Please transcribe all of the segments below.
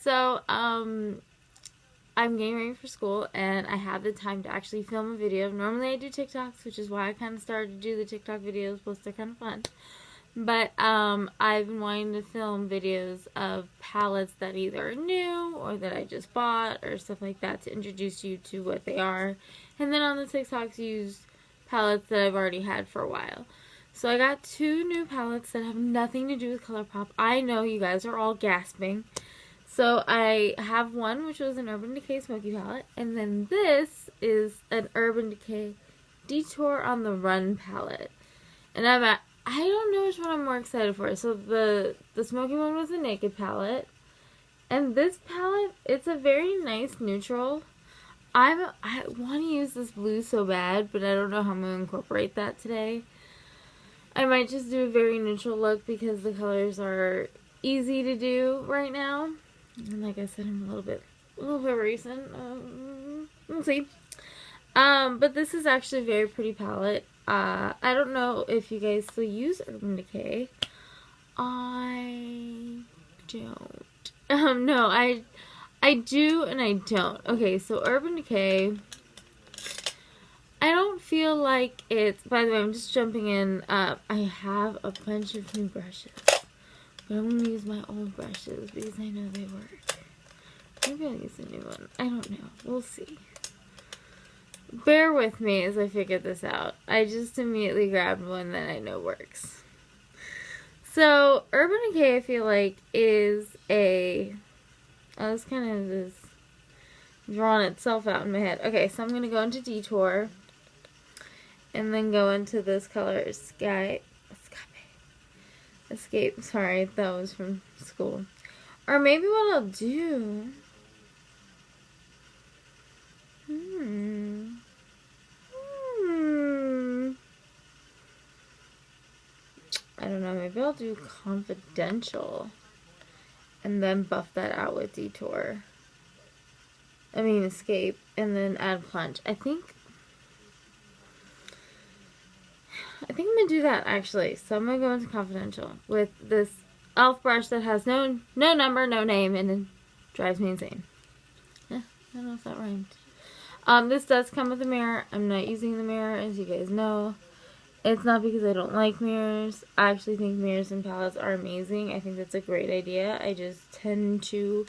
So, I'm getting ready for school, and I have the time to actually film a video. Normally I do TikToks, which is why I kind of started to do the TikTok videos, plus they're kind of fun. But, I've been wanting to film videos of palettes that either are new, or that I just bought, or stuff like that, to introduce you to what they are. And then on the TikToks, use palettes that I've already had for a while. So I got 2 new palettes that have nothing to do with ColourPop. I know you guys are all gasping. So I have one, which was an Urban Decay Smoky palette, and then this is an Urban Decay Detour on the Run palette. And I don't know which one I'm more excited for. So the Smoky one was a Naked palette, and this palette, it's a very nice neutral. I want to use this blue so bad, but I don't know how I'm going to incorporate that today. I might just do a very neutral look because the colors are easy to do right now. And like I said, I'm a little bit recent. We'll see. But this is actually a very pretty palette. I don't know if you guys still use Urban Decay. I don't. No, I do and I don't. Okay, so Urban Decay, I don't feel like it's, by the way, I'm just jumping in. I have a bunch of new brushes. But I'm going to use my old brushes because I know they work. Maybe I'll use a new one. I don't know. We'll see. Bear with me as I figure this out. I just immediately grabbed one that I know works. So, Urban Decay, I feel like, is a... Oh, this kind of is drawing itself out in my head. Okay, so I'm going to go into Detour. And then go into this color, Escape. Sorry, that was from school. Or maybe what I'll do... I don't know, maybe I'll do Confidential. And then buff that out with Detour. Escape. And then add Plunge. I think I'm going to do that, actually. So I'm going to go into Confidential with this e.l.f. brush that has no number, no name, and it drives me insane. I don't know if that rhymed. This does come with a mirror. I'm not using the mirror, as you guys know. It's not because I don't like mirrors. I actually think mirrors and palettes are amazing. I think that's a great idea. I just tend to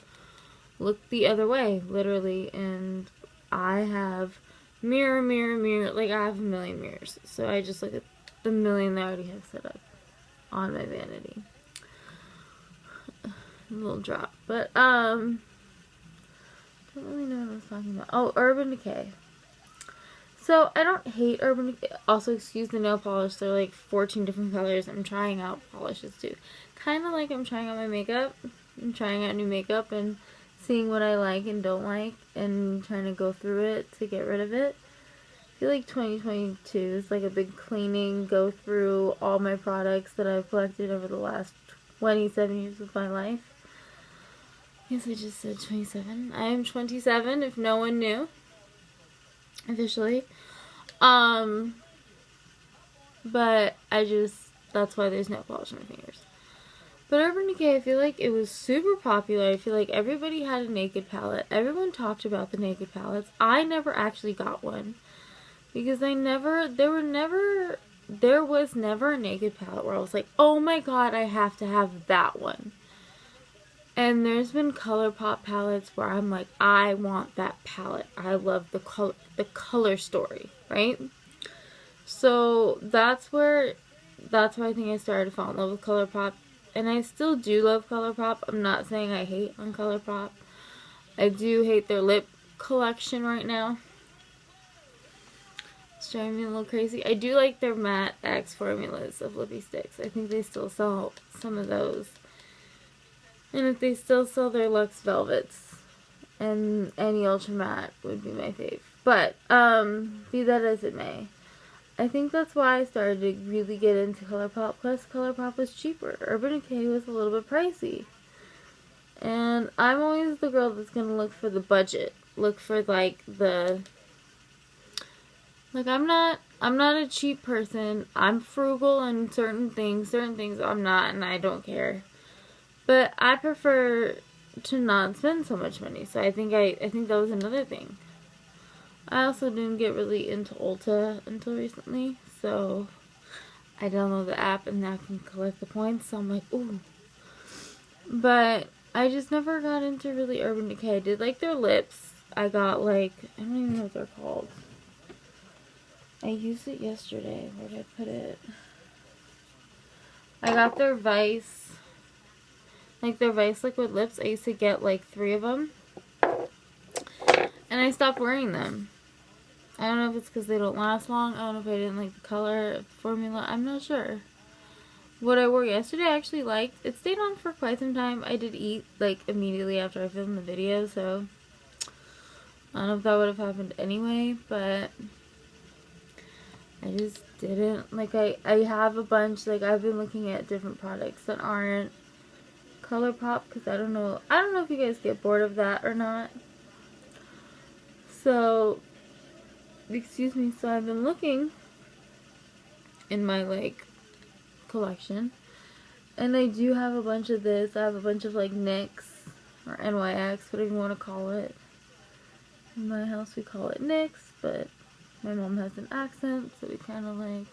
look the other way, literally. And I have mirror. Like, I have a million mirrors. So I just look at the million that I already have set up on my vanity. A little drop. But, don't really know what I was talking about. Oh, Urban Decay. So, I don't hate Urban Decay. Also, excuse the nail polish. They're like 14 different colors. I'm trying out polishes too. Kind of like I'm trying out my makeup. I'm trying out new makeup and seeing what I like and don't like. And trying to go through it to get rid of it. I feel like 2022 is like a big cleaning, go through all my products that I've collected over the last 27 years of my life. Yes, I just said 27. I am 27, if no one knew. Officially. But that's why there's no polish on my fingers. But Urban Decay, I feel like it was super popular. I feel like everybody had a Naked palette. Everyone talked about the Naked palettes. I never actually got one. Because there was never a Naked palette where I was like, oh my god, I have to have that one. And there's been ColourPop palettes where I'm like, I want that palette. I love the color story, right? So that's why I think I started to fall in love with ColourPop. And I still do love ColourPop. I'm not saying I hate on ColourPop. I do hate their lip collection right now. It's driving me a little crazy. I do like their matte X formulas of lippy sticks. I think they still sell some of those. And if they still sell their Luxe Velvets, and any Ultra Matte would be my fave. But, be that as it may, I think that's why I started to really get into ColourPop. Plus, ColourPop was cheaper. Urban Decay was a little bit pricey. And I'm always the girl that's going to look for the budget. Look for, like, I'm not a cheap person. I'm frugal in certain things. Certain things I'm not, and I don't care. But I prefer to not spend so much money. So I think that was another thing. I also didn't get really into Ulta until recently, so I downloaded the app and now I can collect the points. So I'm like, ooh. But I just never got into really Urban Decay. I did like their lips. I got like, I don't even know what they're called. I used it yesterday. Where did I put it? I got their Vice. Like their Vice liquid lips. I used to get like 3 of them. And I stopped wearing them. I don't know if it's because they don't last long. I don't know if I didn't like the color formula. I'm not sure. What I wore yesterday I actually liked. It stayed on for quite some time. I did eat like immediately after I filmed the video, so I don't know if that would have happened anyway, but I just didn't. Like I have a bunch, like I've been looking at different products that aren't ColourPop because I don't know if you guys get bored of that or not. So, excuse me, so I've been looking in my like collection, and I do have a bunch of this. I have a bunch of like NYX or NYX, whatever you want to call it. In my house we call it NYX, but my mom has an accent, so we kind of like,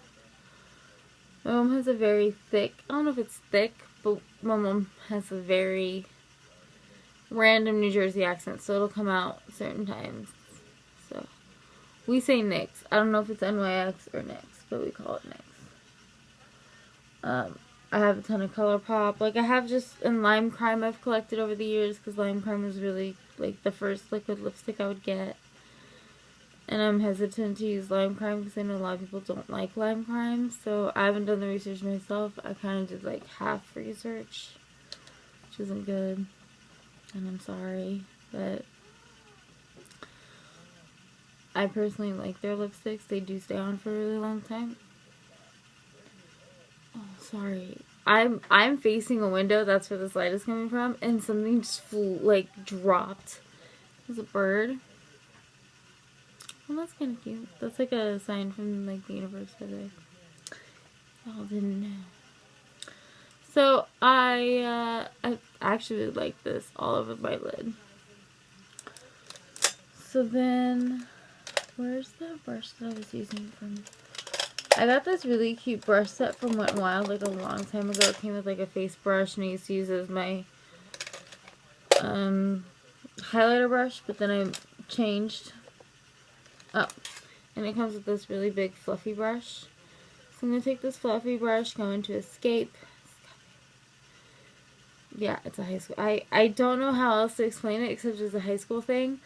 my mom has a very thick, I don't know if it's thick, but my mom has a very random New Jersey accent, so it'll come out certain times. So we say NYX. I don't know if it's NYX or NYX, but we call it NYX. I have a ton of ColourPop. Like, I have just, and Lime Crime I've collected over the years, because Lime Crime was really, like, the first liquid lipstick I would get. And I'm hesitant to use Lime Crime, because I know a lot of people don't like Lime Crime, so I haven't done the research myself. I kind of did, like, half research, which isn't good, and I'm sorry, but I personally like their lipsticks. They do stay on for a really long time. Oh, sorry. I'm facing a window. That's where this light is coming from. And something just flew, like, dropped. It was a bird. Well, that's kind of cute. That's like a sign from, like, the universe, by the way. Y'all didn't know. So, I actually like this all over my lid. So then, where's the brush that I was using from? I got this really cute brush set from Wet n Wild like a long time ago. It came with like a face brush, and I used to use it as my highlighter brush, but then I changed. Oh, and it comes with this really big fluffy brush. So I'm going to take this fluffy brush, go into Escape. Yeah, it's a high school. I don't know how else to explain it except it's a high school thing.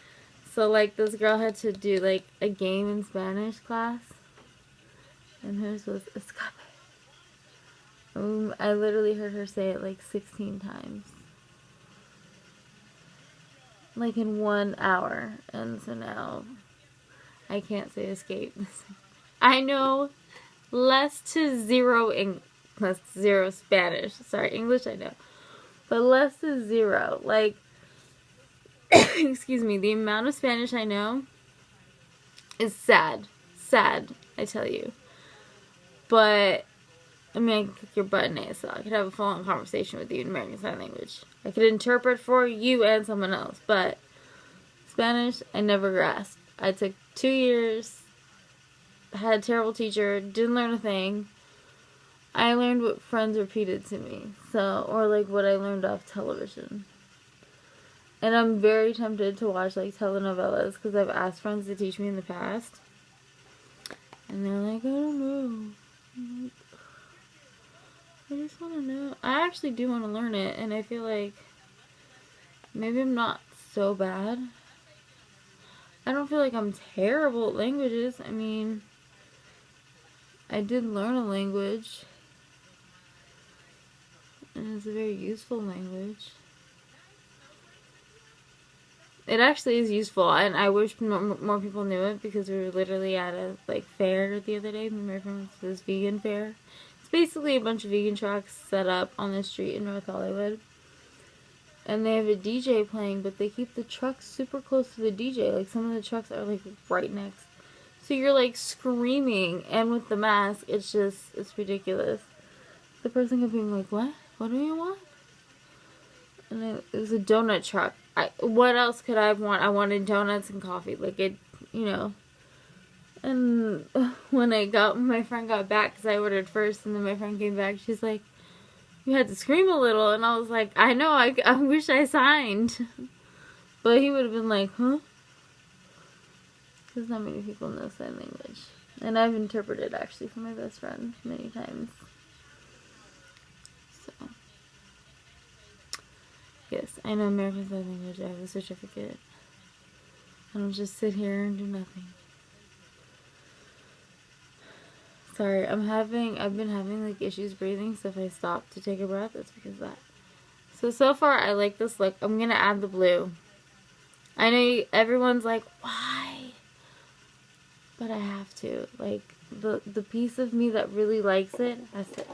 So like this girl had to do like a game in Spanish class. And hers was Escape. I literally heard her say it like 16 times. Like in 1 hour. And so now I can't say escape. I know less to zero Spanish. Sorry, English I know. But less to zero. Like, excuse me, the amount of Spanish I know is sad. Sad, I tell you. But, I mean, I can kick your butt in ASL. I could have a full-on conversation with you in American Sign Language. I could interpret for you and someone else. But Spanish, I never grasped. I took 2 years, had a terrible teacher, didn't learn a thing. I learned what friends repeated to me. So, or like what I learned off television. And I'm very tempted to watch like telenovelas because I've asked friends to teach me in the past. And they're like, I don't know. I'm like, I just want to know. I actually do want to learn it, and I feel like maybe I'm not so bad. I don't feel like I'm terrible at languages. I mean, I did learn a language, and it's a very useful language. It actually is useful, and I wish more people knew it, because we were literally at a like fair the other day. My friend went to this vegan fair. It's basically a bunch of vegan trucks set up on the street in North Hollywood, and they have a DJ playing, but they keep the trucks super close to the DJ. Like, some of the trucks are like right next, so you're like screaming, and with the mask, it's ridiculous. The person kept being like, what do you want? And it was a donut truck. What else could I want? I wanted donuts and coffee. Like, it, you know. And when my friend got back, because I ordered first, and then my friend came back, she's like, you had to scream a little. And I was like, I know, I wish I signed. But he would have been like, huh? Because not many people know sign language. And I've interpreted, actually, for my best friend many times. So, yes, I know American Sign Language. I have a certificate. I don't just sit here and do nothing. Sorry, I've been having like issues breathing, so if I stop to take a breath, it's because of that. So far, I like this look. I'm going to add the blue. I know everyone's like, why? But I have to. Like, the piece of me that really likes it has to.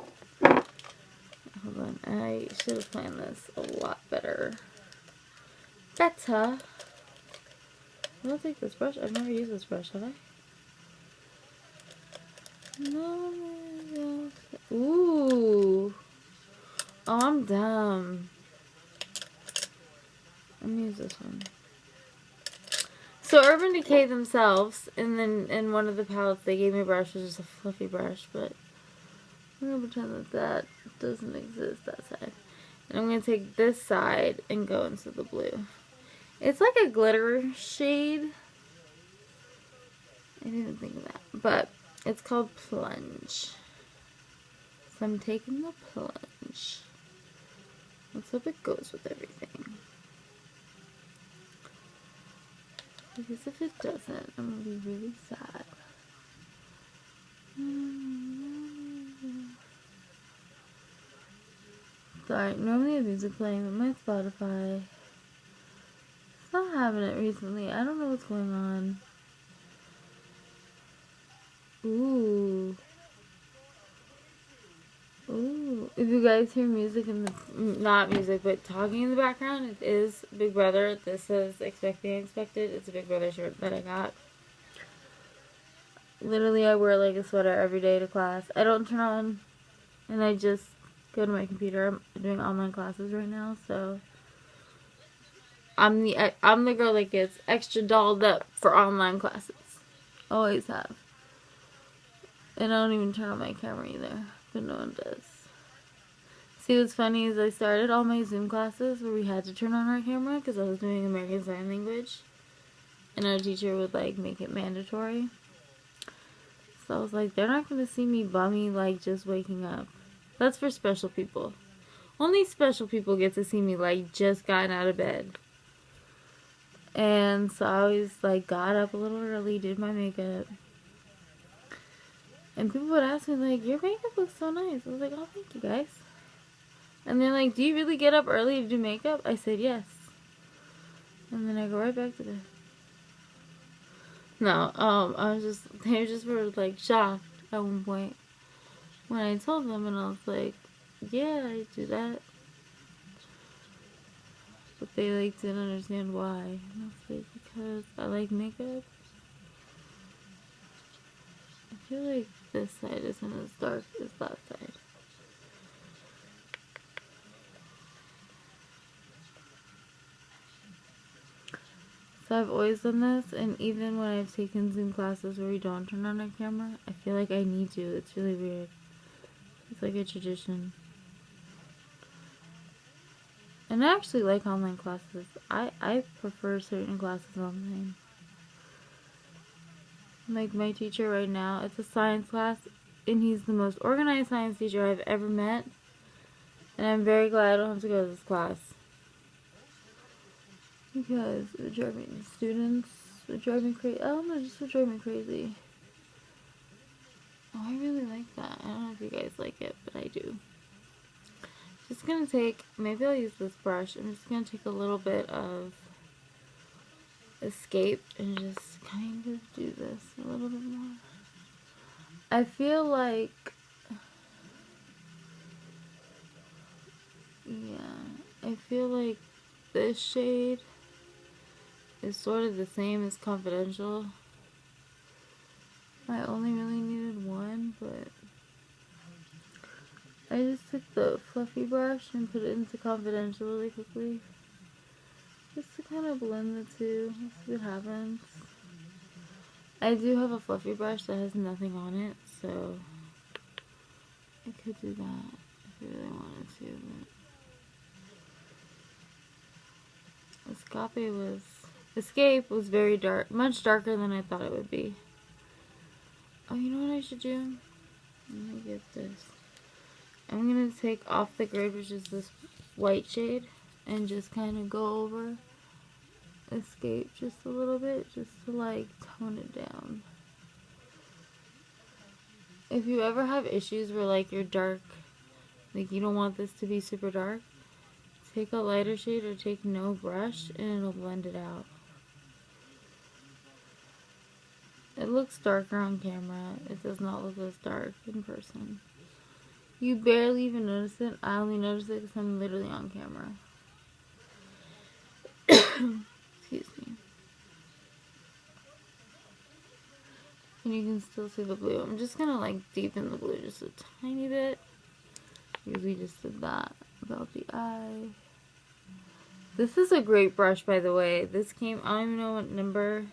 Hold on. I should have planned this a lot better. Better. I'll take this brush. I've never used this brush, have I? No. Ooh. Oh, I'm dumb. I'm gonna use this one. So Urban Decay themselves, and then in one of the palettes they gave me a brush, which is just a fluffy brush, but I'm gonna pretend that doesn't exist, that side. And I'm gonna take this side and go into the blue. It's like a glitter shade. I didn't think of that, but it's called Plunge. So I'm taking the plunge. Let's hope it goes with everything. Because if it doesn't, I'm going to be really sad. Sorry, normally I have music playing, but my Spotify, it's not having it recently. I don't know what's going on. Ooh. Ooh. If you guys hear music in the, not music, but talking in the background, it is Big Brother. This is Expecting Unexpected. It's a Big Brother shirt that I got. Literally, I wear like a sweater every day to class. I don't turn on, and I just go to my computer. I'm doing online classes right now, so I'm the girl that gets extra dolled up for online classes. Always have. And I don't even turn on my camera either, but no one does. See, what's funny is I started all my Zoom classes where we had to turn on our camera because I was doing American Sign Language, and our teacher would like make it mandatory. So I was like, they're not going to see me bummy like just waking up. That's for special people. Only special people get to see me like just gotten out of bed. And so I always like got up a little early, did my makeup. And people would ask me like, your makeup looks so nice. I was like, oh, thank you guys. And they're like, do you really get up early to do makeup? I said, yes. And then I go right back to bed. No, they just were like shocked at one point when I told them, and I was like, yeah, I do that. But they like didn't understand why. And I was like, because I like makeup. I feel like this side isn't as dark as that side. So I've always done this, and even when I've taken Zoom classes where we don't turn on our camera, I feel like I need to. It's really weird. It's like a tradition. And I actually like online classes. I prefer certain classes online. Like my teacher right now, it's a science class, and he's the most organized science teacher I've ever met. And I'm very glad I don't have to go to this class. Because it would drive me, students would drive me crazy. I don't know, just would drive me crazy. Oh, I really like that. I don't know if you guys like it, but I do. Just gonna take, maybe I'll use this brush. I'm just gonna take a little bit of Escape and just kind of do this a little bit more. I feel like, yeah, I feel like this shade is sort of the same as Confidential. I only really needed one, but I just took the fluffy brush and put it into Confidential really quickly. Just to kind of blend the two. Let's see what happens. I do have a fluffy brush that has nothing on it, so I could do that if I really wanted to. But Escape was very dark, much darker than I thought it would be. Oh, you know what I should do? Let me get this. I'm gonna take Off the Grid, which is this white shade, and just kind of go over Escape just a little bit, just to like tone it down. If you ever have issues where like you're dark, like you don't want this to be super dark, take a lighter shade or take no brush and it'll blend it out. It looks darker on camera. It does not look as dark in person. You barely even notice it. I only notice it because I'm literally on camera. Excuse me. And you can still see the blue. I'm just gonna like deepen the blue just a tiny bit, because we just did that about the eye. This is a great brush, by the way. This came, I don't even know what number.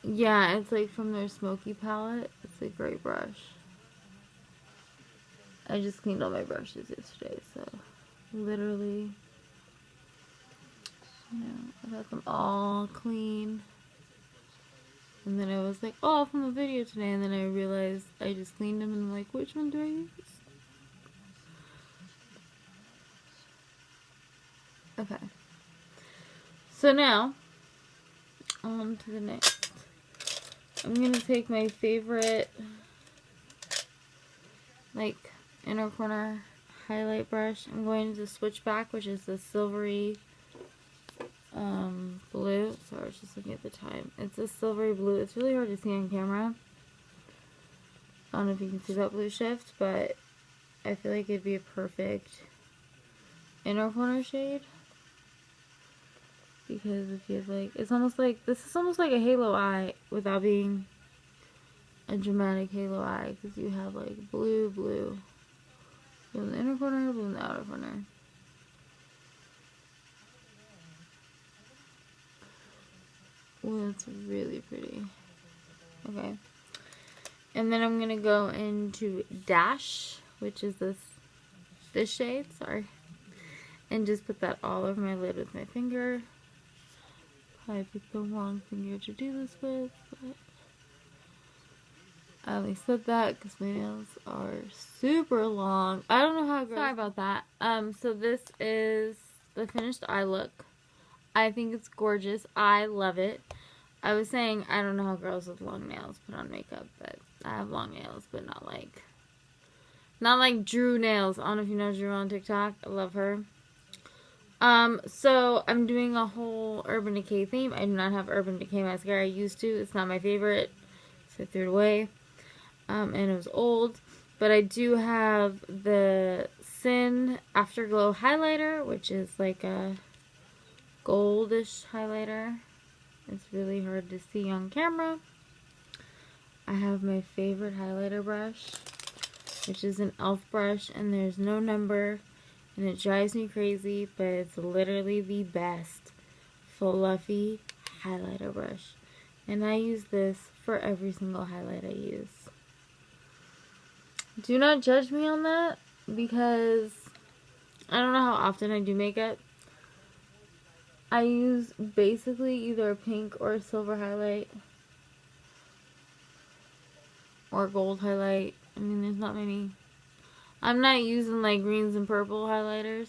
Yeah, it's like from their Smoky palette. It's a great brush. I just cleaned all my brushes yesterday, so literally, you know, I got them all clean. And then I was like, oh, I'll film a video today. And then I realized I just cleaned them and I'm like, which one do I use? Okay. So now, on to the next. I'm going to take my favorite, like, inner corner highlight brush. I'm going to Switchback, which is the silvery blue. Sorry, I was just looking at the time. It's a silvery blue. It's really hard to see on camera. I don't know if you can see that blue shift, but I feel like it'd be a perfect inner corner shade. Because if you have like, it's almost like, this is almost like a halo eye without being a dramatic halo eye. Because you have like blue, blue. Blue in the inner corner, blue in the outer corner. Oh, that's really pretty. Okay. And then I'm going to go into Dash, which is this shade, sorry. And just put that all over my lid with my finger. Probably picked the wrong finger to do this with, but I only said that because my nails are super long. I don't know how gross. Sorry about that. So this is the finished eye look. I think it's gorgeous. I love it. I was saying I don't know how girls with long nails put on makeup, but I have long nails, but not like Drew nails. I don't know if you know Drew on TikTok. I love her. So I'm doing a whole Urban Decay theme. I do not have Urban Decay mascara. I used to. It's not my favorite, so I threw it away. And it was old. But I do have the Sin Afterglow highlighter, which is like a goldish highlighter. It's really hard to see on camera. I have my favorite highlighter brush, which is an e.l.f. brush, and there's no number, and it drives me crazy, but it's literally the best fluffy highlighter brush. And I use this for every single highlight I use. Do not judge me on that, because I don't know how often I do makeup. I use basically either a pink or a silver highlight. Or gold highlight. I mean, there's not many. I'm not using like greens and purple highlighters.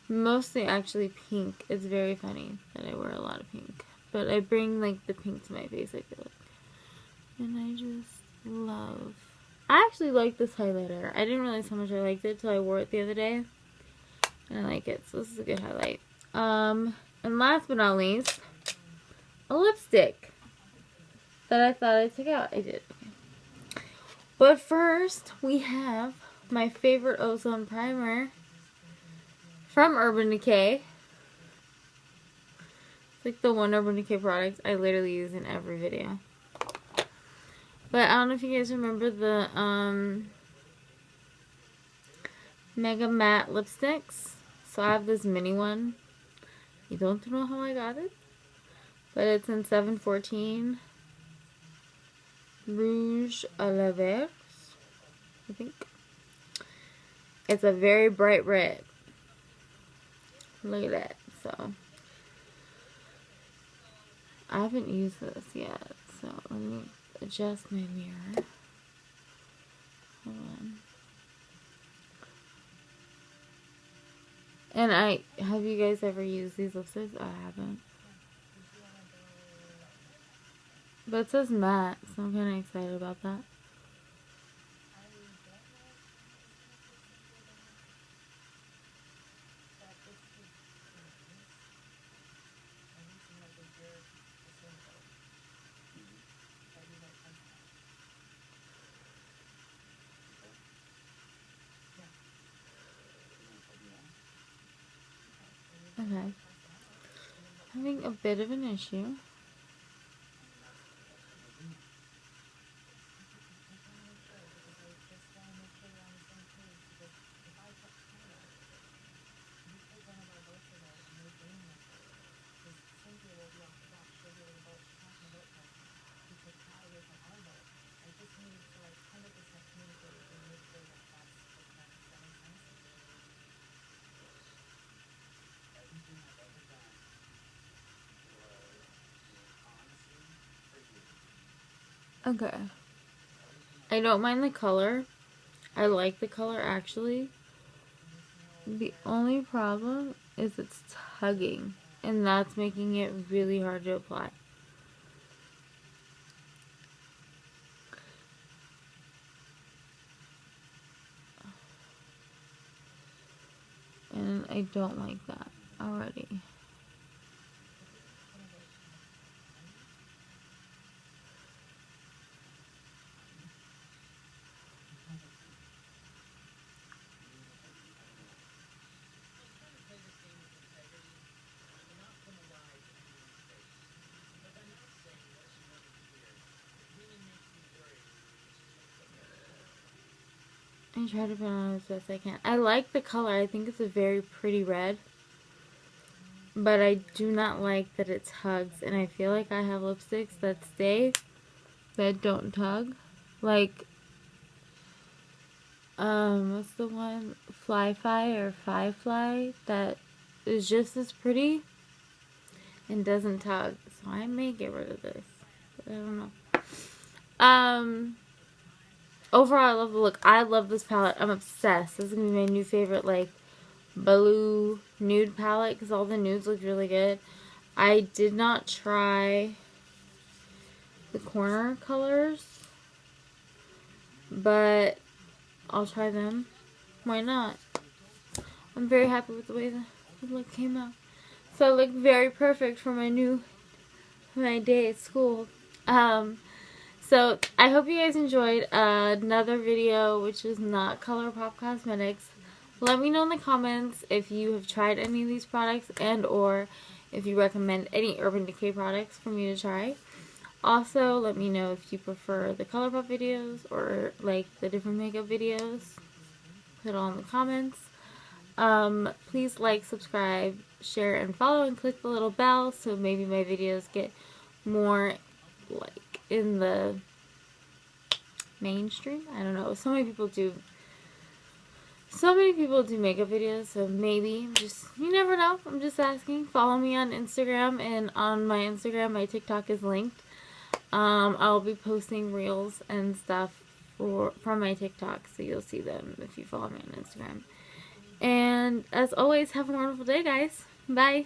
Mostly actually pink. It's very funny that I wear a lot of pink. But I bring like the pink to my face, I feel like. And I just love. I actually like this highlighter. I didn't realize how much I liked it till I wore it the other day. And I like it. So this is a good highlight. And last but not least, a lipstick that I thought I'd take out. I did. Okay. But first, we have my favorite Ozone Primer from Urban Decay. It's like the one Urban Decay product I literally use in every video. But I don't know if you guys remember the Mega Matte lipsticks. So I have this mini one. You don't know how I got it, but it's in 714 Rouge à Lèvres, I think. It's a very bright red. Look at that. So I haven't used this yet, so let me adjust my mirror. Hold on. And have you guys ever used these lipsticks? I haven't. But it says matte, so I'm kind of excited about that. Okay. Having a bit of an issue. Okay. I don't mind the color. I like the color actually. The only problem is it's tugging, and that's making it really hard to apply. And I don't like that already. I try to put on as best I can. I like the color. I think it's a very pretty red. But I do not like that it tugs. And I feel like I have lipsticks that stay, that don't tug. Like, what's the one? Fly or Fly that is just as pretty and doesn't tug. So I may get rid of this. But I don't know. Overall, I love the look. I love this palette. I'm obsessed. This is going to be my new favorite, like, blue nude palette because all the nudes look really good. I did not try the corner colors, but I'll try them. Why not? I'm very happy with the way the look came out. So I look very perfect for my day at school. So I hope you guys enjoyed another video which is not ColourPop Cosmetics. Let me know in the comments if you have tried any of these products and or if you recommend any Urban Decay products for me to try. Also, let me know if you prefer the ColourPop videos or like the different makeup videos. Put it all in the comments. Please like, subscribe, share, and follow, and click the little bell so maybe my videos get more like in the mainstream. I don't know. So many people do makeup videos, so maybe you never know. I'm just asking. Follow me on Instagram, and on my Instagram, my TikTok is linked. I'll be posting reels and stuff from my TikTok, so you'll see them if you follow me on Instagram. And as always, have a wonderful day, guys. Bye.